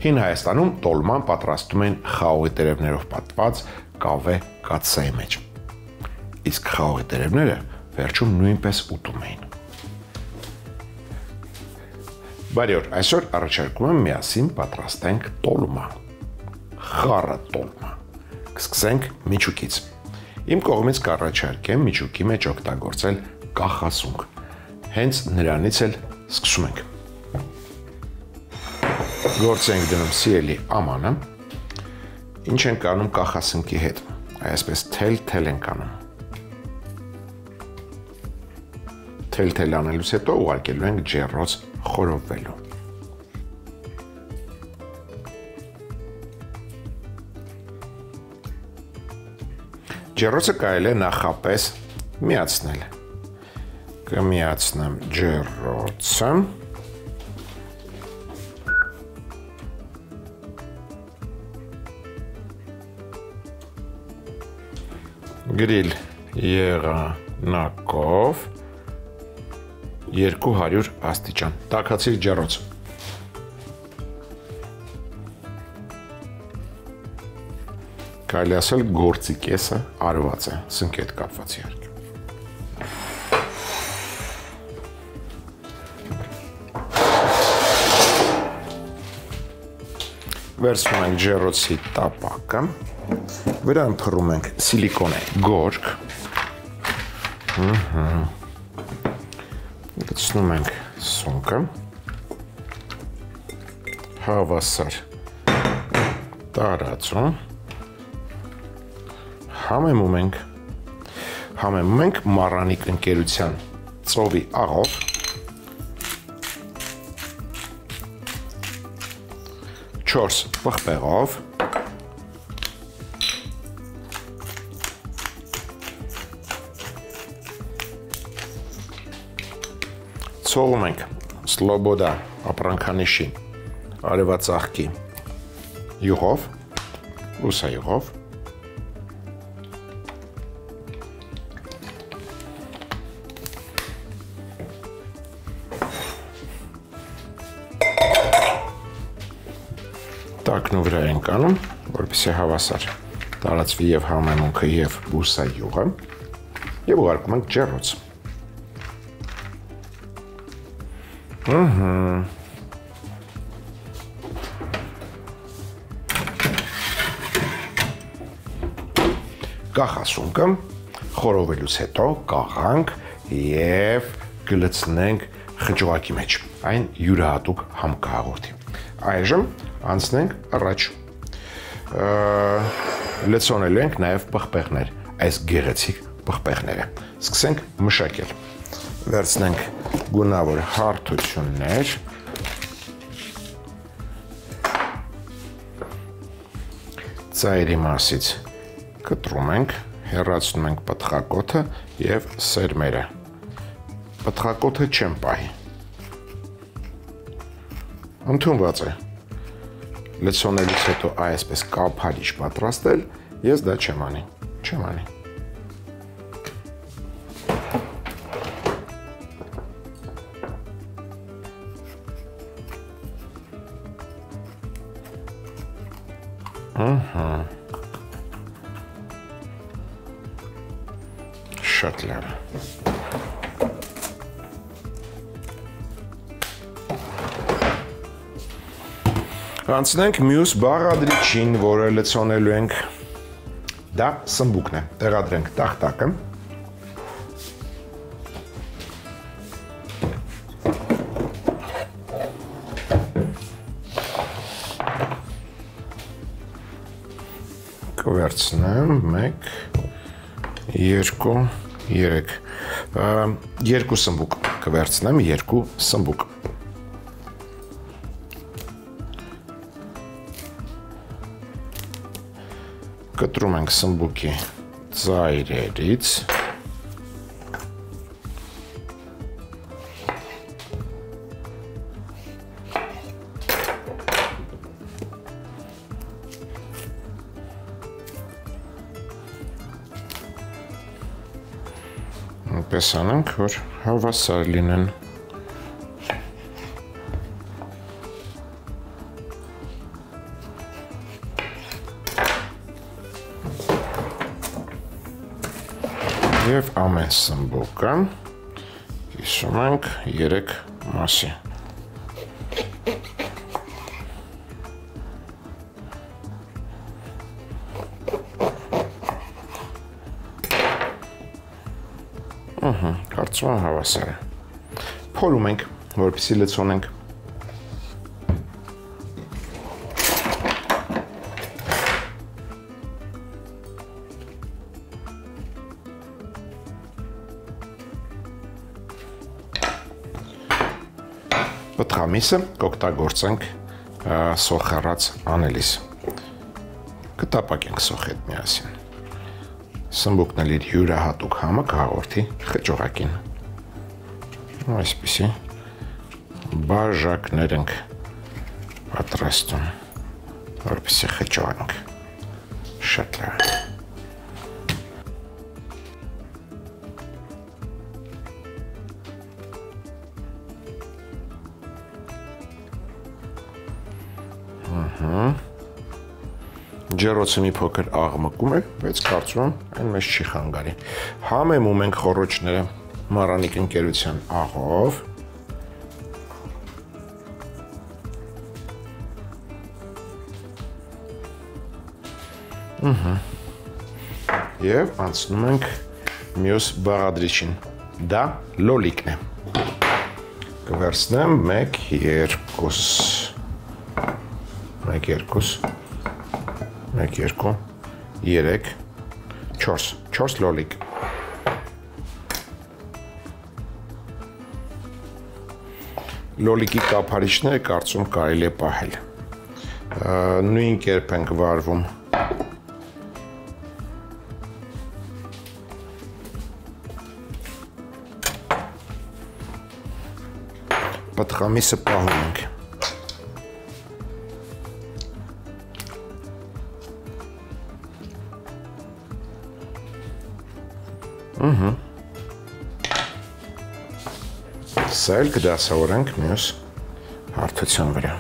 Հին Հայաստանում տոլման պատրաստում են խաղողի տերևներով պատված կավե կաթսայի մեջ։ Իսկ խաղողի տերևները վերջում նույնպես ուտում էին։ Բարի օր, այսօր առաջարկում եմ միասին պատրաստենք տոլմա, խառը տոլմա։ Կսկսենք միջուկից։ Իմ կողմից կառաջարկեմ միջուկի մեջ օգտագործել կախասունկ։ Հենց նրանից էլ սկսում ենք։ Գործ ենք դնում սիրելի ամանը, ինչ ենք անում կախասունկի հետ, այսպես թել-թել ենք անում։ Թել-թել անելուց հետո ուղարկելու ենք ջեռոց խորովվելու։ Ջեռոցը կարելի է նախապես միացնել։ Կմիացնեմ ջեռոցը։ Գրիլ եղանակով 200 աստիճան։ Տաքացիր ջեռոցը։ Կարելի ասել գործի կեսը արված է, սնկի հետ կապված իհարկե։ Վերցնում ենք ջեռոցի տապակը, վրան փռում ենք սիլիկոնե գորգ։ Գցնում ենք սունկը, հավասար տարածում, համեմում ենք մառանիկ ընկերության ծովի աղով, չորս պղպեղով, ցողում ենք Սլոբոդա ապրանքանիշի արևածաղկի յուղով, լուսայուղով, տակնու վրա ենք անում, որպեսզի հավասար տարածվի եւ համեմունքը եւ բուսայուղը եւ ուղարկում ենք ջեռոց։ Կախասունկը խորովելուց հետո կաղանք եւ կլցնենք խճուղակի մեջ, այն յուրահատուկ համակարգի։ Այժմ անցնենք առաջ։ Լցոնելու ենք նաև պղպեղներ, այս գեղեցիկ պղպեղները։ Սկսենք մշակել։ Վերցնենք գունավոր հարթություններ։ Ծայրի մասից կտրում ենք, հեռացնում ենք պտղակոթը եւ սերմերը։ Պտղակոթը չեմ պահի։ Ընդունված է։ Լցոնելուց հետո այսպես կափարիչ պատրաստել, ես դա չեմ անի։ Շատ լավ։ Անցնենք մյուս բաղադրիչին, որը լցոնելու ենք, դա սմբուկն է, տեղադրենք տախտակը, կվերցնեմ 1, 2, 3, երկու սմբուկ կվերցնեմ, երկու սմբուկ։ Կտրում ենք սմբուկի ծայրերից, այնպես անենք, որ հավասար լինեն։ Եվ ամեն սմբուկը կիսում ենք 3 մասի։ Կարծում եմ հավասար է։ Փորում ենք, որպեսզի լցոնենք։ Պտղամիսը կօգտագործենք սոխառած անելիս։ Կտապակենք սոխի հետ միասին։ Սմբուկն էլ իր յուրահատուկ համը կհաղորդի խճողակին։ Այսպիսի բաժակներ ենք պատրաստում, որպեսզի խճողանք։ Շատ լավ։ Ջեռոցը մի փոքր աղմկում է, բայց կարծում եմ այն մեզ չի խանգարի։ Համեմում ենք խոռոչները մառանիկ ընկերության աղով։ Եվ անցնում ենք մյուս բաղադրիչին։ Դա լոլիկն է։ Կվերցնեմ 1, 2, 3, 4 լոլիկ։ Լոլիկի կափարիչները կարծում կարելի է պահել։ Նույն կերպ ենք վարվում պտղամիսը պահում ենք։ Սա էլ կդասավորենք մյուս հարթության վրա։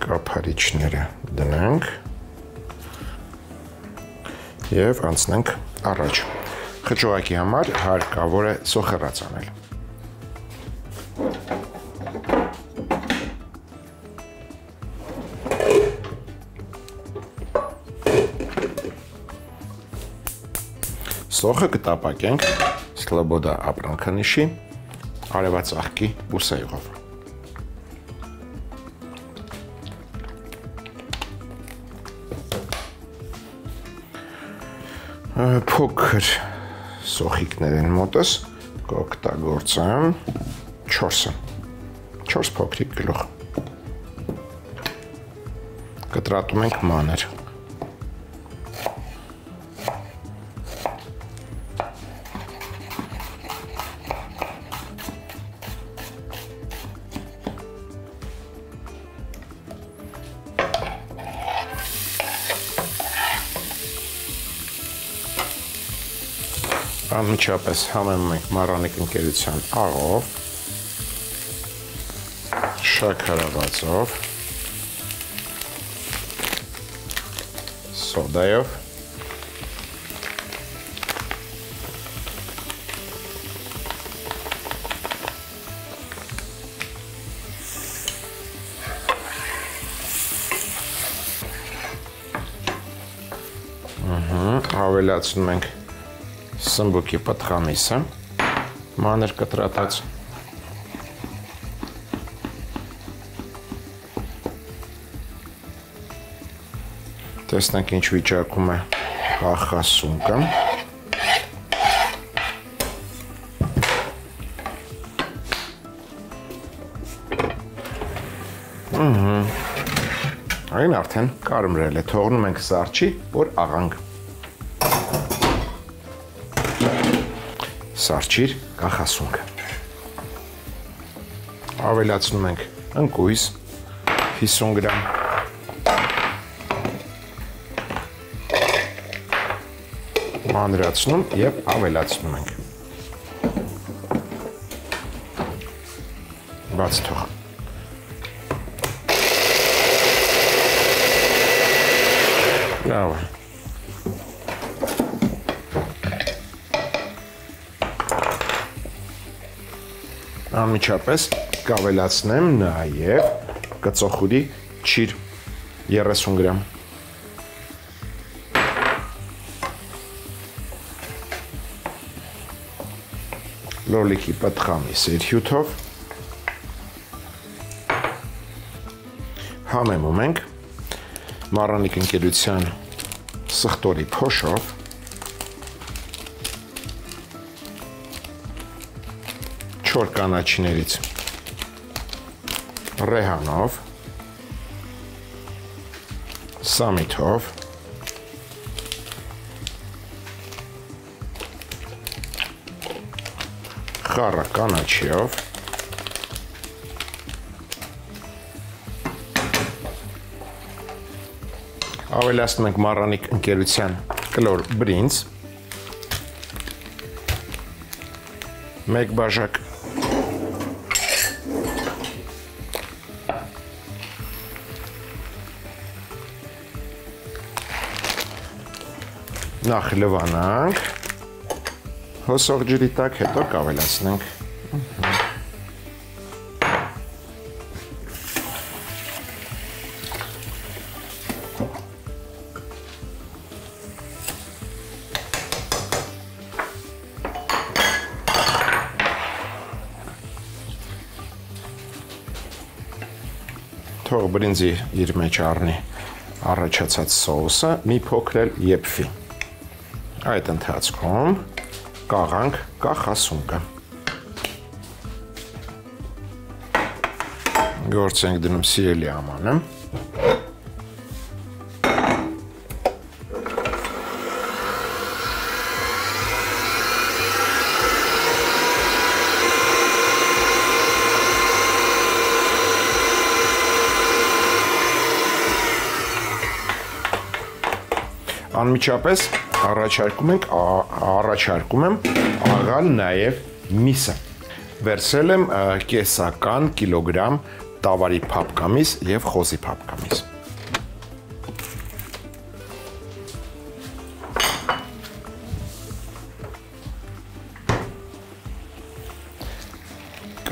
Կափարիչները դնենք և անցնենք առաջ։ Խճողակի համար հարկավոր է սոխառած անել։ Սոխը կտապակենք Սլոբոդա ապրանքանիշի արևածաղկի բուսայով։ Փոքր սոխիկներ են մոտս, կօգտագործեմ 4-ը, 4 փոքրիկ գլուխ։ Կտրատում ենք մանր։ Անմիջապես համեմում ենք մառանիկ ընկերության աղով, շաքարավազով, սոդայով, ավելացնում ենք սմբուկի պտղամիսը, մանր կտրատած, տեսնենք ինչ վիճակում է աղխասունկը, այն արդեն կարմրել է, թողնում ենք սառչի, որ աղանք։ Սառչիր կախասունքը։ Ավելացնում ենք ընկույզ 50 գրամ, մանրացնում և ավելացնում ենք։ Բաց թող։ Լավ է։ Անմիջապես կավելացնեմ նաև կծոխուրի չիր 30 գրամ։ Լոլիկի պտղամի սերհյութով համեմում ենք Մարանիկ ընկերության սխտորի փոշով չոր կանաչիներից ռեհանով սամիթով խառը կանաչիով ավելացնում ենք Մարանիկ ընկերության կլոր բրինձ 1 բաժակ նախ լվանանք հոսող ջրի տակ, հետո կավելացնենք թող բրինձի իր մեջ առնի առաջացած սոուսը մի փոքր էլ եփվի այդ ընթացքում կաղանք կախասունկը գործ ենք դնում սիրելի ամանը անմիջապես առաջարկում եմ աղալ նաև միսը։ Վերցրել եմ կեսական կիլոգրամ տավարի փափկամիս և խոզի փափկամիս։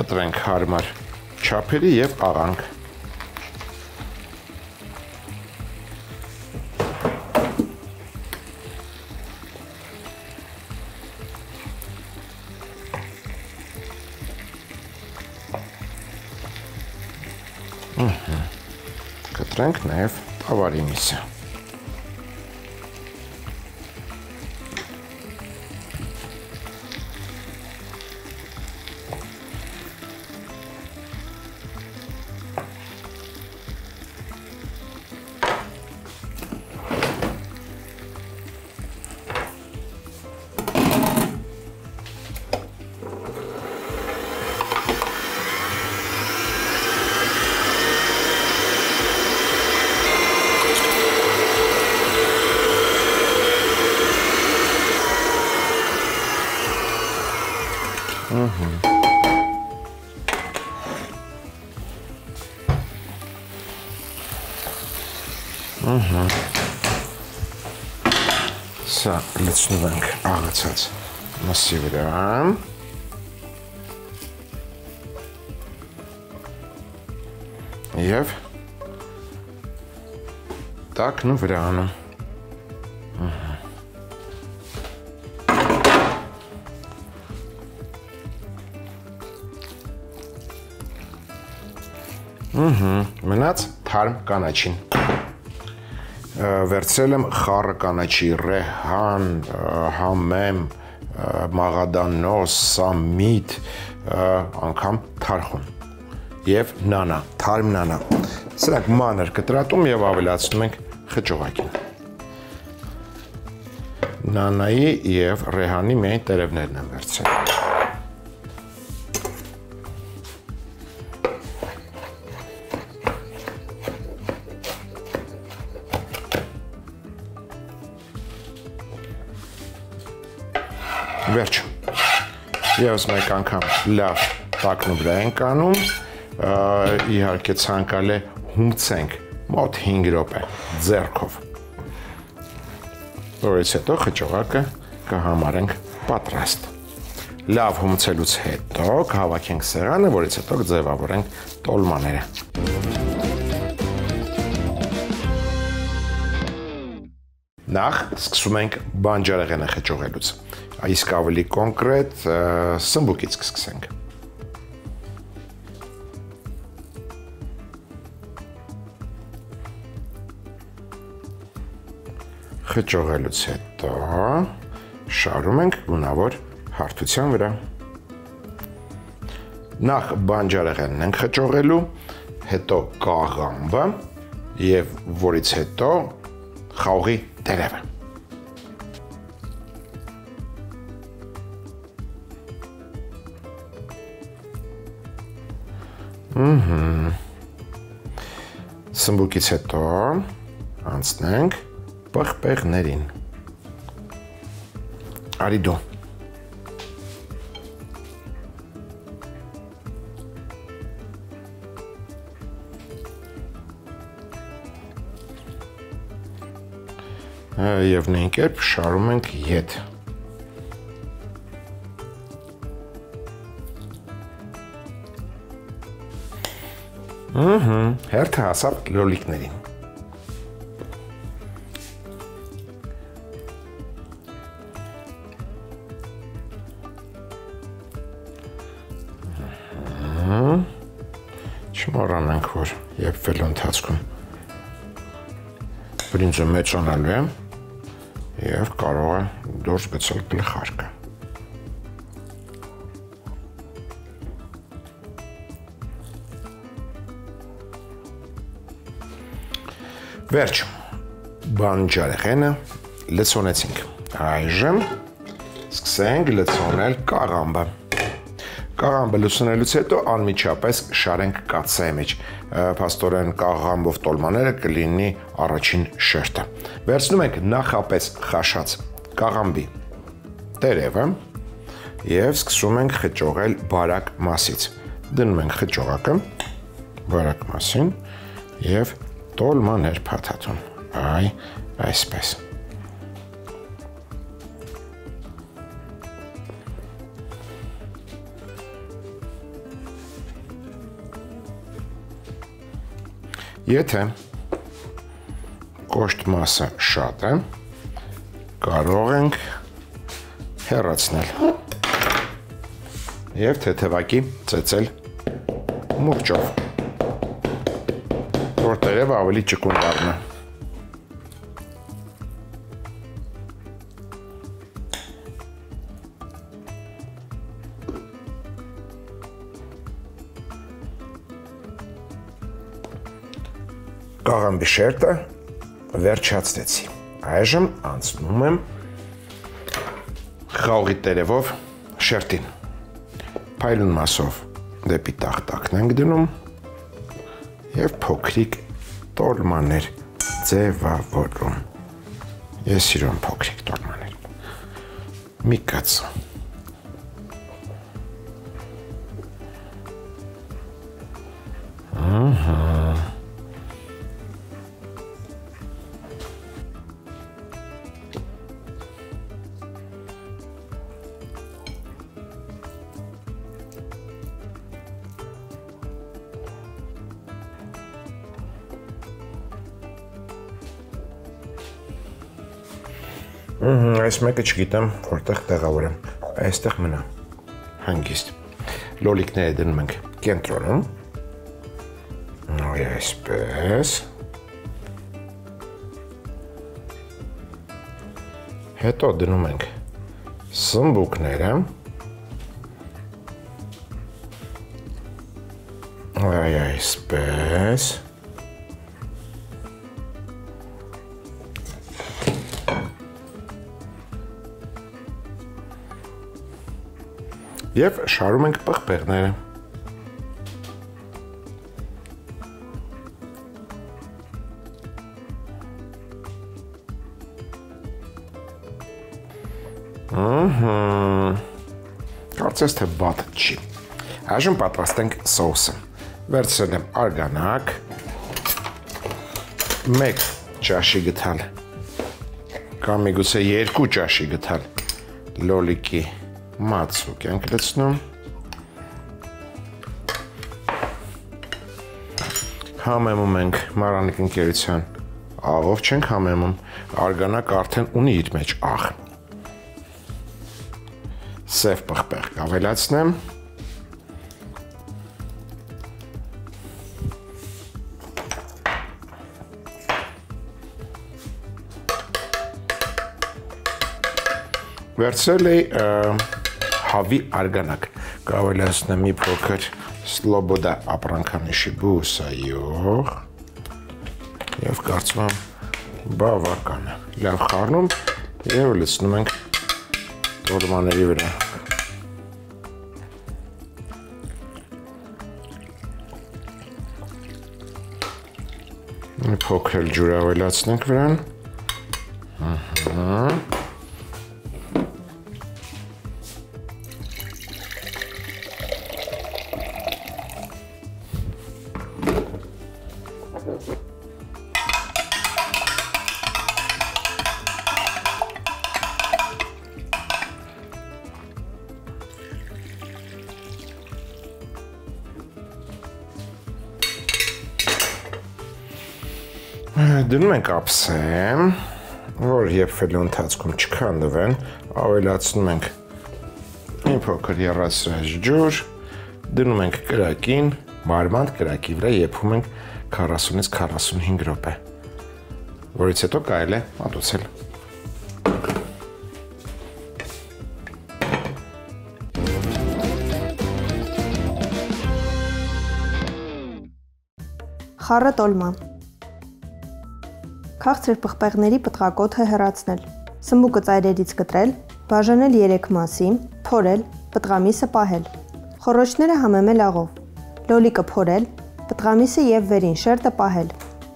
Կտրենք հարմար չափերի և աղանք։ Կտրենք նաև տավարի միսը։ Սա լցնում ենք աղացած մսի վրա և տակն ու վրա անում մնաց թարմ կանաչին վերցրել եմ խառը կանաչի ռեհան, համեմ, մաղադանոս, սամիթ, անգամ թարխուն և նանա, թարմ նանա։ Սրանք մանր կտրատում և ավելացնում ենք խճողակին։ Նանայի և ռեհանի միայն տերևներն եմ վերցրել։ Վերջ, ևս մեկ անգամ լավ տակն ու վրա ենք անում իհարկե ցանկալի է հումցենք մոտ 5 րոպե ձեռքով։ Որից հետո խճողակը կհամարենք պատրաստ։ Լավ հումցելուց հետո կհավաքենք սեղանը, որից հետո կձևավորենք տոլմաները։ Նախ սկսում ենք բանջարեղենը խճողելուց։ Իսկ ավելի կոնկրետ սմբուկից կսկսենք։ Խճողելուց հետո շարում ենք գունավոր հարթության վրա։ Նախ բանջարեղենն ենք խճողելու, հետո կաղամբը եւ որից հետո խաղողի տերևը։ Սմբուկից հետո անցնենք պղպեղներին։ Արի դու։ Եվ նույն կերպ շարում ենք ետ։ Հերթը հասավ լոլիկներին։ Չմոռանանք, որ եփվելու ընթացքում բրինձը մեծանալու է եւ կարող է դուրս գցել գլխարկը։ Վերջ, բանջարեղենը լցոնեցինք։ Այժմ սկսենք լցոնել կաղամբը։ Կաղամբը լցնելուց հետո անմիջապես շարենք կաթսայի մեջ։ Փաստորեն կաղամբով տոլմաները կլինի առաջին շերտը։ Վերցնում ենք նախապես խաշած կաղամբի տերևը եւ սկսում ենք խճողել բարակ մասից։ Դնում ենք խճողակը բարակ մասին եւ տոլմաներ փաթաթում։ Այսպես։ Եթե կոշտ մասը շատ է, կարող ենք հեռացնել և թեթևակի ծեծել մուրճով, որ տերևը ավելի ճկուն դառնա։ Կաղամբի շերտը վերջացրեցի։ Այժմ անցնում եմ խաղողի տերևով շերտին։ Փայլուն մասով դեպի տախտակն ենք դնում և փոքրիկ տոլմաներ ձևավորում։ Ես սիրում փոքրիկ տոլմաներ։ Մի կաց։ Այս մեկը չգիտեմ, որտեղ տեղավորեմ, այստեղ մնա, հանգիստ, լոլիկները դնում ենք կենտրոնում, այսպես, հետո դնում ենք սմբուկները, այսպես, և շարում ենք պղպեղները։ Կարծես թե վատ չի։ Այժմ պատրաստենք սոուսը։ Վերցրել եմ արգանակ, 1 ճաշի գթալ կամ միգուցե 2 ճաշի գթալ լոլիկի մածուկ ենք լցնում, համեմում ենք Մարանիկ ընկերության աղով չենք համեմում, արգանակ արդեն ունի իր մեջ աղ, սև պղպեղ կավելացնեմ, վերցրել էի հավի արգանակ, կավելացնեմ մի փոքր Սլոբոդա ապրանքանիշի բուսայող և կարծում եմ բավական է, լավ խառնում և լցնում ենք տոլմաների վրա։ Մի փոքր ջուր ավելացնենք վրան։ Դնում ենք ափսեմ, որ եփվելու ընթացքում չքանդվեն, ավելացնում ենք մի փոքր եռացրած ջուր, դնում ենք կրակին, մարմանդ կրակի վրա եփում ենք 40-ից 45 րոպե, որից հետո կարելի է մատուցել։ Խառը տոլմա։ Քաղցր պղպեղների պտղակոթը հեռացնել, սմբուկը ծայրերից կտրել, բաժանել 3 մասի, փորել, պտղամիսը պահել, խոռոչները համեմել աղով, լոլիկը փորել, պտղամիսը և վերին շերտը պահել,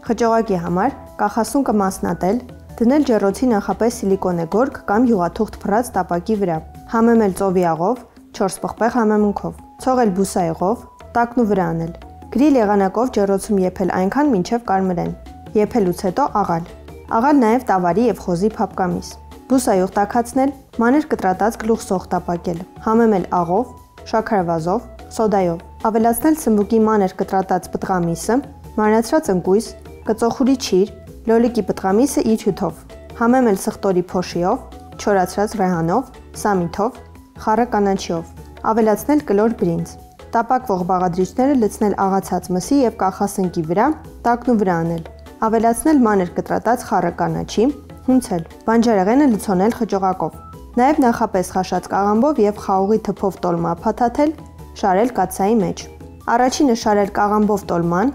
խճողակի համար կախասունկը մասնատել, դնել ջեռոցի նախապես սիլիկոնե գորգ կամ յուղաթուղթ փռած տապակի վրա, համեմել ծովի աղով, 4 պղպեղ համեմունքով, ցողել բուսայողով, տակնու վրա անել, գրիլ եղանակով ջեռոցում եփել այնքան մինչև կարմրեն, եփելուց հետո աղալ։ Աղալ նաև տավարի և խոզի փափկամիս։ Բուսայող տաքացնել, մանր կտրատած գլուխսող տապակել, համեմել աղով, շաքարավազով, սոդայով, ավելացնել սմբուկի մանր կտրատած պտղամիսը, մանրացրած ընկույզ, կծոխուրի չիր, լոլիկի պտղամիսը իր հյութով, համեմել սխտորի փոշիով, չորացրած ռեհանով, սամիթով, խառը կանաչիով, ավելացնել կլոր բրինձ, տապակվող բաղադրիչները լցնել աղացած մսի և կախասնկի վրա, տակնու վրա անել, ավելացնել մանր կտրատած խառը կանաչի, հունցել, բանջարեղենը լցոնել խճողակով, նաև նախապես խաշած կաղամբով և խաղողի թփով տոլմա փաթաթել, շարել կաթսայի մեջ։ Առաջինը շարել կաղամբով տոլման,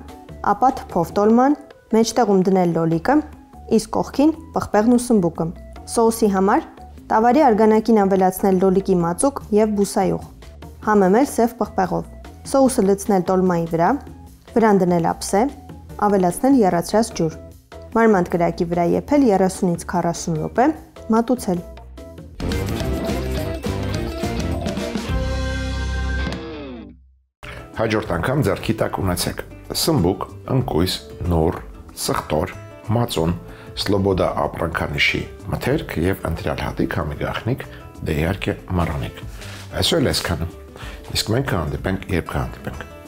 ապա թփով տոլման, մեջտեղում դնել լոլիկը, իսկ կողքին պղպեղն ու սմբուկը։ Սոուսի համար տավարի արգանակին ավելացնել լոլիկի մածուկ և բուսայող, համեմել սև պղպեղով, սոուսը լցնել տոլմայի վրա, վրան դնել ափսե, ավելացնել եռացրած ջուր, մարմանդ կրակի վրա եփել 30-ից 40 րոպե, մատուցել։ Հաջորդ անգամ ձեռքի տակ ունեցեք սմբուկ, ընկույզ, նոր, սխտոր, մածուն, Սլոբոդա ապրանքանիշի մթերք և ընտրյալ հատիկ համի գաղտնիք, դե իհարկե Մարանիկ։ Այսօր էլ այսքանը, իսկ մենք կհանդիպենք, երբ կհանդիպենք։